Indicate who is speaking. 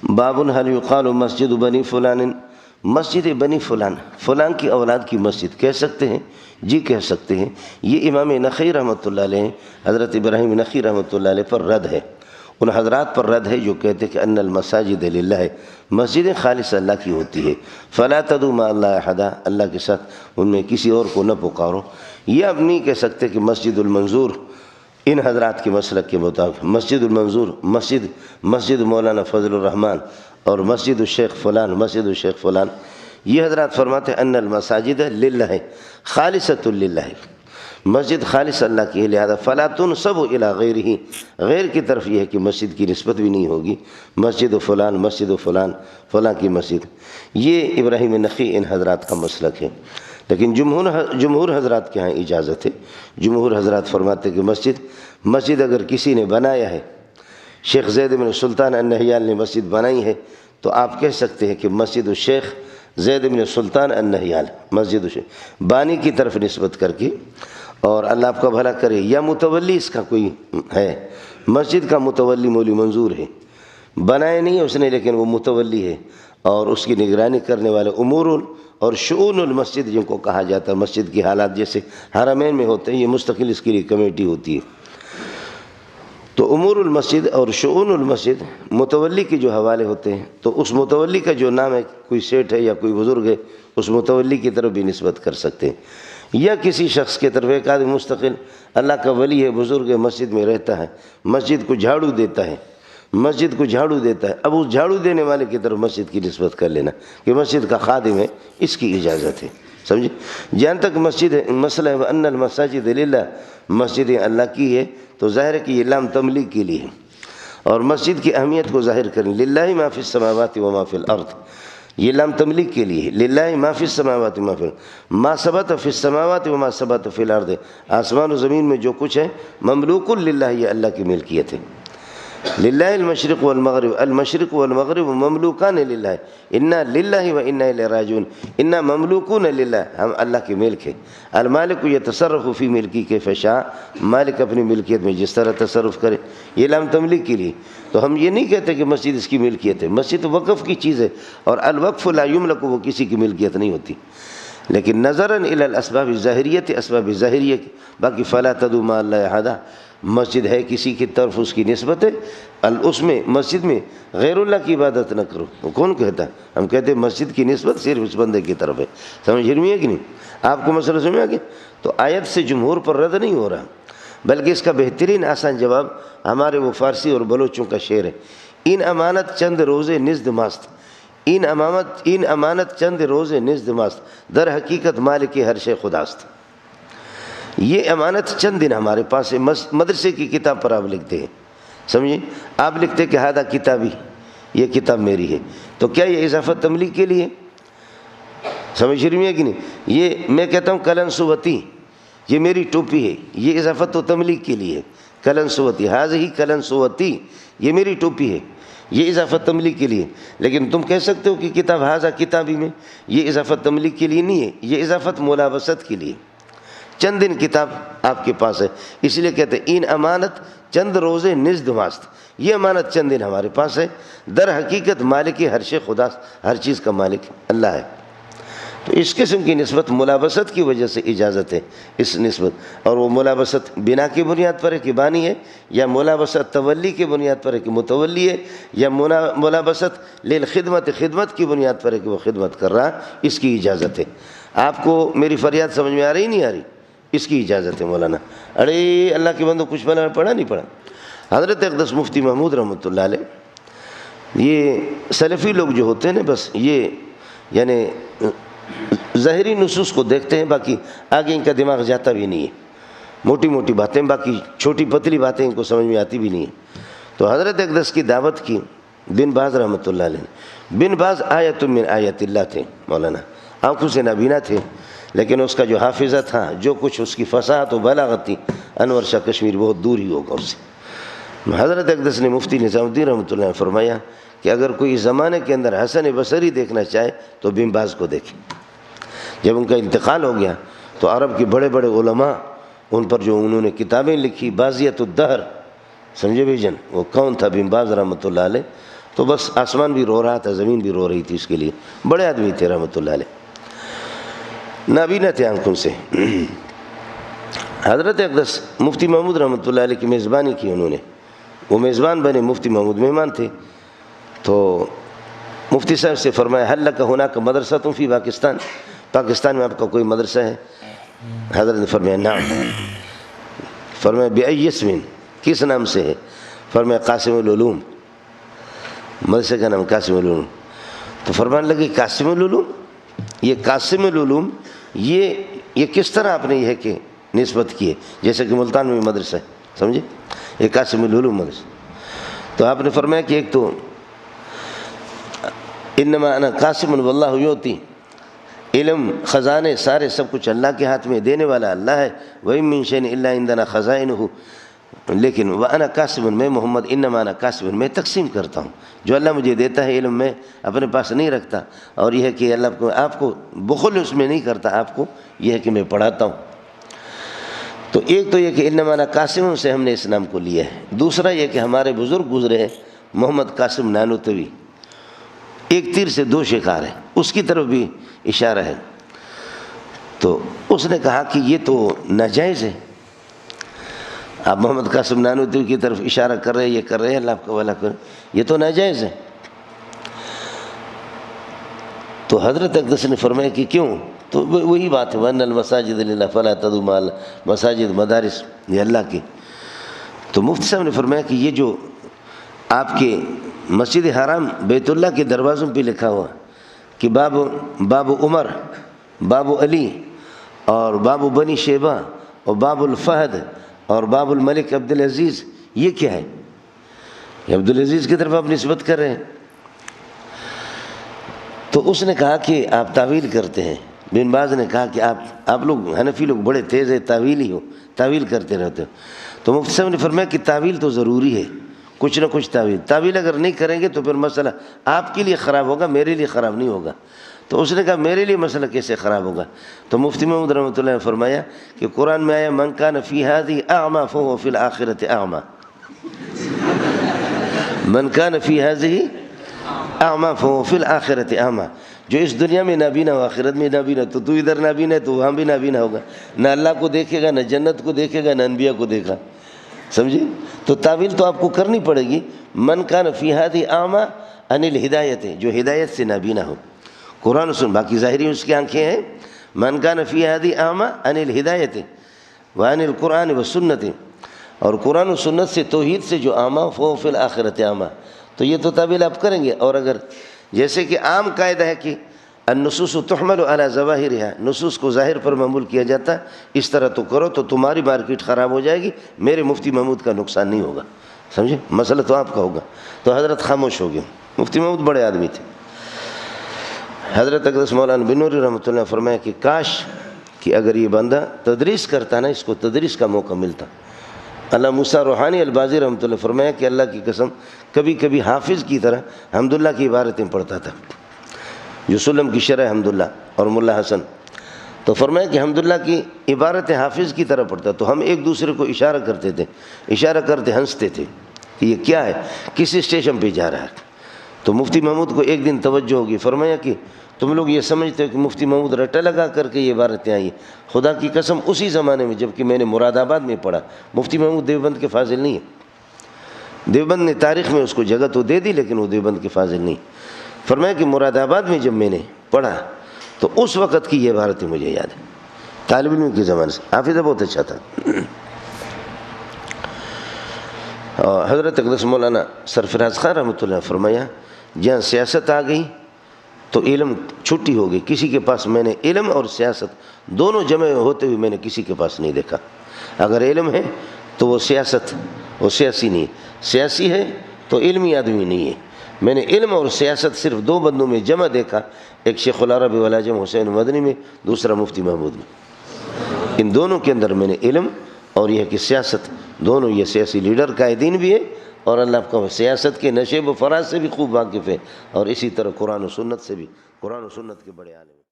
Speaker 1: باب هل يقال مسجد بنی فلان، مسجد بنی فلان، فلان کی اولاد کی مسجد کہہ سکتے ہیں؟ جی کہہ سکتے ہیں۔ یہ امام نخعی رحمۃ اللہ علیہ، حضرت ابراہیم نخعی رحمۃ اللہ علیہ پر رد ہے، ان حضرات پر رد ہے جو کہتے ہیں کہ ان المساجد للہ، مسجدیں خالص اللہ کی ہوتی ہے، فلا تدعوا مع اللہ احدا، اللہ کے ساتھ ان میں کسی اور کو نہ پکارو۔ یہ اب نہیں کہہ سکتے کہ مسجد المنظور ان حضرات کے مسلک کے مطابق مسجد المنظور، مسجد مولانا فضل الرحمن اور مسجد الشیخ فلان، مسجد الشیخ فلان، یہ حضرات فرماتے ہیں ان المساجد للہ، خالصۃ للہ، مسجد خالص اللہ کی ہے، لہذا فلا تنسب الی غیرہ، غیر کی طرف یہ ہے کہ مسجد کی نسبت بھی نہیں ہوگی، مسجد فلان، مسجد فلان، فلاں کی مسجد۔ یہ ابراہیم نخعی ان حضرات کا مسلک ہے، لیکن جمہور حضرات کے ہاں اجازت ہے۔ جمہور حضرات فرماتے کہ مسجد اگر کسی نے بنایا ہے، شیخ زید بن سلطان النہیال نے مسجد بنائی ہے، تو آپ کہہ سکتے ہیں کہ مسجد الشیخ زید بن سلطان النہیال، مسجد الشیخ بانی کی طرف نسبت کر کے، اور اللہ آپ کا بھلا کرے، یا متولی اس کا کوئی ہے، مسجد کا متولی مولی منظور ہے، بنائے نہیں ہے اس نے لیکن وہ متولی ہے، اور اس کی نگرانی کرنے والے امور اور شؤون المسجد جن کو کہا جاتا ہے، مسجد کی حالات جیسے حرمین میں ہوتے ہیں، یہ مستقل اس کے لیے کمیٹی ہوتی ہے۔ تو امور المسجد اور شؤون المسجد متولی کے جو حوالے ہوتے ہیں، تو اس متولی کا جو نام ہے، کوئی سیٹھ ہے یا کوئی بزرگ ہے، اس متولی کی طرف بھی نسبت کر سکتے ہیں، یا کسی شخص کی طرف ایک آدمی مستقل اللہ کا ولی ہے، بزرگ ہے، مسجد میں رہتا ہے، مسجد کو جھاڑو دیتا ہے، اب اس جھاڑو دینے والے کی طرف مسجد کی نسبت کر لینا کہ مسجد کا خادم ہے، اس کی اجازت ہے، سمجھے؟ جہاں تک مسجد ہے، مسئلہ ہے ان المساجد للہ، مسجدیں اللہ کی ہے، تو ظاہر ہے کہ یہ لام تملیک کے لیے ہے، اور مسجد کی اہمیت کو ظاہر کریں، للہ ما فی السماوات و ما فی الارض، یہ لام تملیک کے لیے ہے، للہ ما فی السماوات و ما فی الارض، ما ثبت فی السماوات و ما ثبت فی الارض، آسمان و زمین میں جو کچھ ہے مملوک للہ، یہ اللہ کی ملکیت ہے۔ للہ المشرق والمغرب، المشرق والمغرب مملوکان للہ، انا للہ و انا الیہ راجعون، انا مملوکون للہ، ہم اللہ کے ملک ہیں۔ المالک یتصرف فی ملکی کیف شاء، مالک اپنی ملکیت میں جس طرح تصرف کرے، یہ لام تملیک کے لیے۔ تو ہم یہ نہیں کہتے کہ مسجد اس کی ملکیت ہے، مسجد وقف کی چیز ہے، اور الوقف لا یملک، وہ کسی کی ملکیت نہیں ہوتی، لیکن نظراً الی الاسباب الظاہریۃ، اسباب ظاہریہ، باقی فلا تدعوا مع اللہ احدا، مسجد ہے کسی کی طرف اس کی نسبت ہے، اس میں مسجد میں غیر اللہ کی عبادت نہ کرو، وہ کون کہتا ہے؟ ہم کہتے ہیں مسجد کی نسبت صرف اس بندے کی طرف ہے، سمجھ میں ہے کہ نہیں؟ آپ کو مسئلہ سمجھ آ گیا؟ تو آیت سے جمہور پر رد نہیں ہو رہا، بلکہ اس کا بہترین آسان جواب ہمارے وہ فارسی اور بلوچوں کا شعر ہے، ان امانت چند روزے نزد ماست، ان امانت چند روزے نزد ماست، در حقیقت مالک ہر شے خداست۔ یہ امانت چند دن ہمارے پاس ہے، مدرسے کی کتاب پر آپ لکھتے ہیں، سمجھیں؟ آپ لکھتے ہیں کہ ہادہ کتابی، یہ کتاب میری ہے، تو کیا یہ اضافت تملیک کے لیے؟ سمجھ رہی ہے کہ نہیں؟ یہ میں کہتا ہوں کلن صوتی، یہ میری ٹوپی ہے، یہ اضافت تو تملیک کے لیے ہے، کلن صوتی، ہاذہ کلن صوتی، یہ میری ٹوپی ہے، یہ اضافت تملیک کے لیے۔ لیکن تم کہہ سکتے ہو کہ کتاب ہاذہ کتابی میں، یہ اضافت تملیک کے لیے نہیں ہے، یہ اضافت ملابست کے لیے۔ چند دن کتاب آپ کے پاس ہے، اس لیے کہتے ہیں ان امانت چند روزے نزد ماست، یہ امانت چند دن ہمارے پاس ہے، در حقیقت مالک ہر شے خدا، ہر چیز کا مالک اللہ ہے۔ تو اس قسم کی نسبت ملابست کی وجہ سے اجازت ہے اس نسبت، اور وہ ملابست بنا کی بنیاد پر ہے کہ بانی ہے، یا ملابست تولی کی بنیاد پر ہے کہ متولی ہے، یا ملابست للخدمت، خدمت کی بنیاد پر ہے کہ وہ خدمت کر رہا، اس کی اجازت ہے۔ آپ کو میری فریاد سمجھ میں آ رہی نہیں آ رہی؟ اس کی اجازت ہے مولانا۔ ارے اللہ کے بندو کچھ بنا پڑھا نہیں پڑھا؟ حضرت اقدس مفتی محمود رحمۃ اللہ علیہ، یہ سلفی لوگ جو ہوتے ہیں نا، بس یہ یعنی ظاہری نصوص کو دیکھتے ہیں، باقی آگے ان کا دماغ جاتا بھی نہیں ہے، موٹی موٹی باتیں، باقی چھوٹی پتلی باتیں ان کو سمجھ میں آتی بھی نہیں ہے۔ تو حضرت اقدس کی دعوت کی بن باز رحمۃ اللہ علیہ، بن باز آیت من آیت اللہ تھے مولانا، آنکھوں سے نابینا تھے، لیکن اس کا جو حافظہ تھا، جو کچھ اس کی فصاحت و بلاغت تھی، انور شاہ کشمیر بہت دور ہی ہوگا اس سے۔ حضرت اقدس نے مفتی نظام الدین رحمۃ اللہ نے فرمایا کہ اگر کوئی اس زمانے کے اندر حسن بصری دیکھنا چاہے تو بن باز کو دیکھے۔ جب ان کا انتقال ہو گیا تو عرب کے بڑے بڑے علماء، ان پر جو انہوں نے کتابیں لکھی، بازیت الدہر، سمجھے بھائی جان، وہ کون تھا؟ بن باز رحمۃ اللہ علیہ، تو بس آسمان بھی رو رہا تھا، زمین بھی رو رہی تھی اس کے لیے. بڑے آدمی تھے رحمۃ اللہ علیہ، نابینا تھے آنکھوں سے. حضرت اقدس مفتی محمود رحمۃ اللہ علیہ کی میزبانی کی انہوں نے، وہ میزبان بنے، مفتی محمود مہمان تھے. تو مفتی صاحب سے فرمایا حل لک ہناک مدرسہ فی پاکستان، پاکستان میں آپ کا کوئی مدرسہ ہے؟ حضرت نے فرمایا نعم. فرمایا بأی اسم، کس نام سے ہے؟ فرمایا قاسم العلوم، مدرسے کا نام قاسم العلوم. تو فرمانے لگے قاسم العلوم، یہ قاسم العلوم یہ کس طرح آپ نے یہ ہے کہ نسبت کی ہے، جیسے کہ ملتان میں مدرسہ ہے، سمجھے، یہ قاسم العلوم مدرسہ. تو آپ نے فرمایا کہ ایک تو انما انا قاسم واللہ یعطی، علم خزانے سارے سب کچھ اللہ کے ہاتھ میں، دینے والا اللہ ہے. وَإِن مِّن شَيْءٍ إِلَّا عِندَنَا خَزَائِنُهُ، لیکن وَأَنَا قَاسِمٌ، میں محمد، انما انا قاسم، میں تقسیم کرتا ہوں، جو اللہ مجھے دیتا ہے علم میں اپنے پاس نہیں رکھتا. اور یہ ہے کہ اللہ کو، آپ کو بخل اس میں نہیں کرتا، آپ کو یہ ہے کہ میں پڑھاتا ہوں. تو ایک تو یہ کہ انما انا قاسم سے ہم نے اس نام کو لیا ہے. دوسرا یہ کہ ہمارے بزرگ گزرے ہیں محمد قاسم نانوتوی، ایک تیر سے دو شکار ہے، اس کی طرف بھی اشارہ ہے. تو اس نے کہا کہ یہ تو ناجائز ہے، آپ محمد قاسم نانوتوی کی طرف اشارہ کر رہے ہیں، یہ کر رہے ہیں، اللہ آپ کا بھلا کرے، یہ تو ناجائز ہے. تو حضرت اقدس نے فرمایا کہ کیوں؟ تو وہی بات ہے وَأَنَّ الْمَسَاجِدَ لِلَّهِ فَلَا تَدْعُوا مَعَ اللَّهِ، مساجد مدارس یہ اللہ کی. تو مفتی صاحب نے فرمایا کہ یہ جو آپ کے مسجد حرام بیت اللہ کے دروازوں پہ لکھا ہوا کہ باب عمر، باب علی، اور باب بنی شیبہ، اور باب الفہد، اور باب الملک عبدالعزیز، یہ کیا ہے؟ یہ عبدالعزیز کی طرف آپ نسبت کر رہے ہیں. تو اس نے کہا کہ آپ تعویل کرتے ہیں. بن باز نے کہا کہ آپ لوگ حنفی لوگ بڑے تیز ہیں، تعویلی ہو، تعویل کرتے رہتے ہو. تو مفتی صاحب نے فرمایا کہ تعویل تو ضروری ہے، کچھ نہ کچھ تعویل اگر نہیں کریں گے تو پھر مسئلہ آپ کے لیے خراب ہوگا، میرے لیے خراب نہیں ہوگا. تو اس نے کہا میرے لیے مسئلہ کیسے خراب ہوگا؟ تو مفتی محمود رحمۃ اللہ نے فرمایا کہ قرآن میں آیا من کان فی ہذہ اعمی فہو فی الآخرۃ اعمی، من کان فی ہذہ اعمی فہو فی الآخرۃ اعمی، جو اس دنیا میں نابینا ہو آخرت میں نابینا. تو ادھر نابینا ہے تو وہاں بھی نابینا ہوگا، نہ اللہ کو دیکھے گا، نہ جنت کو دیکھے گا، نہ انبیاء کو دیکھا. سمجھے؟ تو تعویل تو آپ کو کرنی پڑے گی. من کان فی ہذہ اعمی عن الہدایت، جو ہدایت سے نابینا ہو. قرآن سن، باقی ظاہری اس کی آنکھیں ہیں. من کان فی ہذہ اعمی عن الہدایت وعن القرآن والسنت، اور قرآن و سنت سے، توحید سے جو اعمی فہو فی الآخرۃ اعمی. تو یہ تو تعویل آپ کریں گے. اور اگر جیسے کہ عام قاعدہ ہے کہ النصوص تحمل علی ظواہرها، نصوص کو ظاہر پر معمول کیا جاتا ہے، اس طرح تو کرو تو تمہاری مارکیٹ خراب ہو جائے گی، میرے مفتی محمود کا نقصان نہیں ہوگا. سمجھے؟ مسئلہ تو آپ کا ہوگا. تو حضرت خاموش ہو گئے. مفتی محمود بڑے آدمی تھے. حضرت اقدس مولانا بنوری رحمۃ اللہ نے فرمایا کہ کاش کہ اگر یہ بندہ تدریس کرتا نا، اس کو تدریس کا موقع ملتا. علامہ موسیٰ روحانی البازی رحمۃ اللہ فرمایا کہ اللہ کی قسم کبھی کبھی حافظ کی طرح حمداللہ کی عبارتیں پڑھتا تھا، جو سلم کی شرح حمداللہ اور ملا حسن. تو فرمایا کہ حمداللہ کی عبارتیں حافظ کی طرح پڑھتا. تو ہم ایک دوسرے کو اشارہ کرتے تھے، اشارہ کرتے ہنستے تھے کہ یہ کیا ہے، کسی اسٹیشن پہ جا رہا ہے. تو مفتی محمود کو ایک دن توجہ ہوگی. فرمایا کہ تم لوگ یہ سمجھتے ہو کہ مفتی محمود رٹا لگا کر کے یہ عبارتیں آئی. خدا کی قسم اسی زمانے میں جب کہ میں نے مراد آباد میں پڑھا، مفتی محمود دیوبند کے فاضل نہیں ہے. دیوبند نے تاریخ میں اس کو جگہ تو دے دی لیکن وہ دیوبند کے فاضل نہیں. فرمایا کہ مراد آباد میں جب میں نے پڑھا تو اس وقت کی یہ عبارتیں مجھے یاد ہے، طالب علم کے زمانے سے. حافظہ بہت اچھا تھا. اور حضرت اقدس مولانا سرفراز خان رحمۃ اللہ نے فرمایا جہاں سیاست آ گئی تو علم چھٹی ہو گئی. کسی کے پاس میں نے علم اور سیاست دونوں جمع ہوتے ہوئے میں نے کسی کے پاس نہیں دیکھا. اگر علم ہے تو وہ سیاسی نہیں ہے، سیاسی ہے تو علمی آدمی نہیں ہے. میں نے علم اور سیاست صرف دو بندوں میں جمع دیکھا، ایک شیخ العرب والعجم حسین مدنی میں، دوسرا مفتی محمود میں. ان دونوں کے اندر میں نے علم اور یہ کہ سیاست، دونوں یہ سیاسی لیڈر قائدین بھی ہے اور اللہ کا سیاست کے نشیب و فراز سے بھی خوب واقف ہے، اور اسی طرح قرآن و سنت سے بھی، قرآن و سنت کے بڑے عالم.